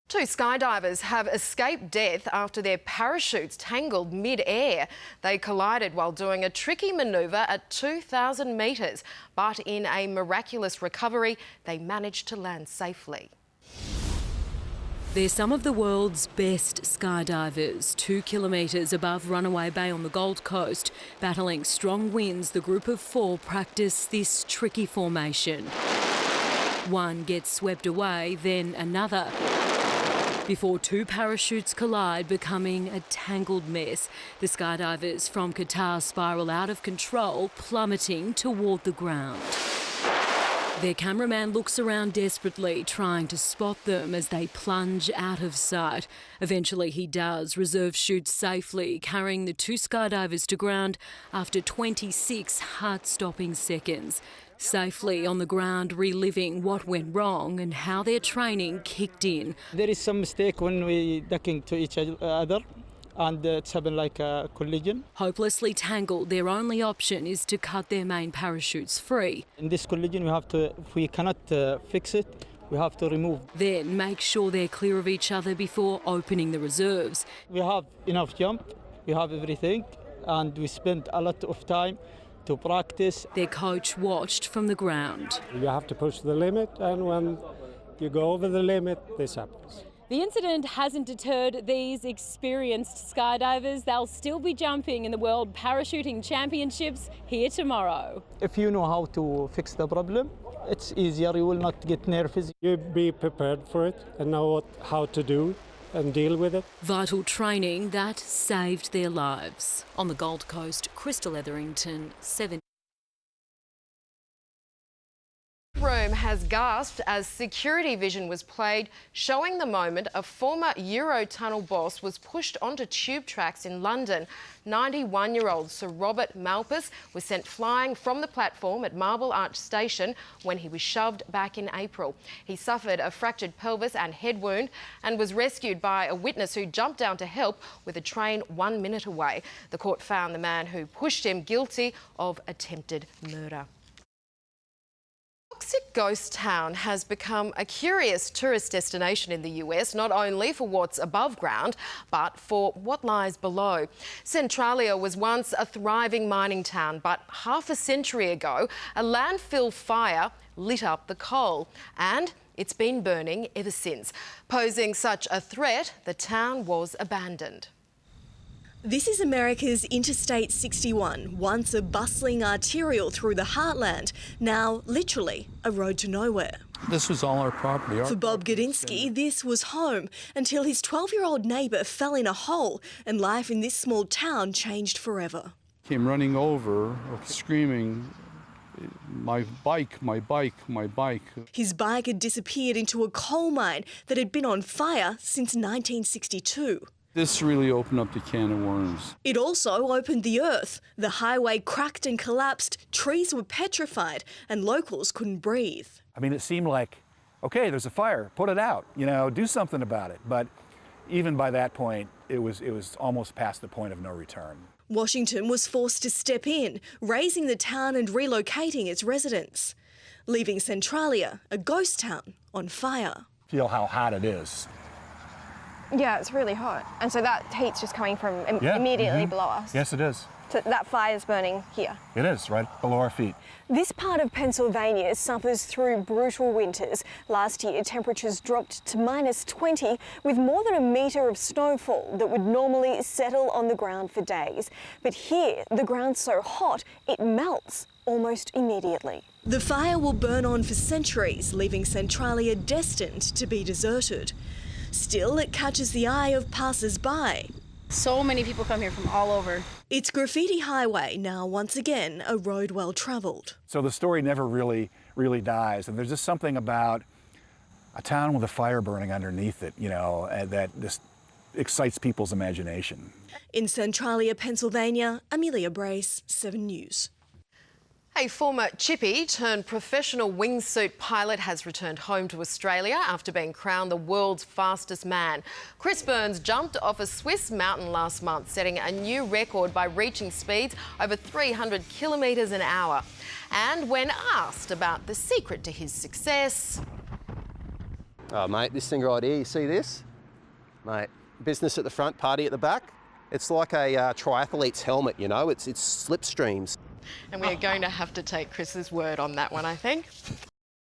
Two skydivers have escaped death after their parachutes tangled mid-air. They collided while doing a tricky manoeuvre at 2,000 metres, but in a miraculous recovery, they managed to land safely. They're some of the world's best skydivers. 2 kilometres above Runaway Bay on the Gold Coast, battling strong winds, the group of 4 practice this tricky formation. One gets swept away, then another, before 2 parachutes collide, becoming a tangled mess. The skydivers from Qatar spiral out of control, plummeting toward the ground. Their cameraman looks around desperately, trying to spot them as they plunge out of sight. Eventually he does. Reserve shoots safely, carrying the 2 skydivers to ground after 26 heart-stopping seconds. Safely on the ground, reliving what went wrong and how their training kicked in. There is some mistake when we ducking to each other, and it's happened like a collision. Hopelessly tangled, their only option is to cut their main parachutes free. In this collision, if we cannot fix it, we have to remove. Then make sure they're clear of each other before opening the reserves. We have enough jump, we have everything, and we spend a lot of time to practice. Their coach watched from the ground. You have to push the limit, and when you go over the limit, this happens. The incident hasn't deterred these experienced skydivers. They'll still be jumping in the World Parachuting Championships here tomorrow. If you know how to fix the problem, it's easier, you will not get nervous. You be prepared for it and know how to do and deal with it. Vital training that saved their lives. On the Gold Coast, Crystal Etherington, 7. Room has gasped as security vision was played, showing the moment a former Eurotunnel boss was pushed onto tube tracks in London. 91-year-old Sir Robert Malpas was sent flying from the platform at Marble Arch Station when he was shoved back in April. He suffered a fractured pelvis and head wound and was rescued by a witness who jumped down to help with a train 1 minute away. The court found the man who pushed him guilty of attempted murder. Toxic Ghost Town has become a curious tourist destination in the US, not only for what's above ground, but for what lies below. Centralia was once a thriving mining town, but half a century ago, a landfill fire lit up the coal, and it's been burning ever since. Posing such a threat, the town was abandoned. This is America's Interstate 61, once a bustling arterial through the heartland, now literally a road to nowhere. This was all our property. For Bob Godinsky, this was home until his 12-year-old neighbour fell in a hole and life in this small town changed forever. Came running over, screaming, "My bike, my bike, my bike." His bike had disappeared into a coal mine that had been on fire since 1962. This really opened up the can of worms. It also opened the earth. The highway cracked and collapsed, trees were petrified, and locals couldn't breathe. I mean, it seemed like, okay, there's a fire, put it out, do something about it. But even by that point, it was almost past the point of no return. Washington was forced to step in, razing the town and relocating its residents, leaving Centralia, a ghost town, on fire. Feel how hot it is. Yeah, it's really hot. And so that heat's just coming from immediately below us. Yes, it is. So that fire's burning here. It is, right below our feet. This part of Pennsylvania suffers through brutal winters. Last year, temperatures dropped to -20 with more than a metre of snowfall that would normally settle on the ground for days. But here, the ground's so hot, it melts almost immediately. The fire will burn on for centuries, leaving Centralia destined to be deserted. Still, it catches the eye of passers-by. So many people come here from all over. It's Graffiti Highway, now once again a road well travelled. So the story never really dies. And there's just something about a town with a fire burning underneath it, that just excites people's imagination. In Centralia, Pennsylvania, Amelia Brace, 7 News. A former chippy turned professional wingsuit pilot has returned home to Australia after being crowned the world's fastest man. Chris Byrnes jumped off a Swiss mountain last month, setting a new record by reaching speeds over 300 kilometres an hour. And when asked about the secret to his success... Oh, mate, this thing right here, you see this? Mate, business at the front, party at the back. It's like a triathlete's helmet, you know, it's slipstreams. And we're going to have to take Chris's word on that one, I think.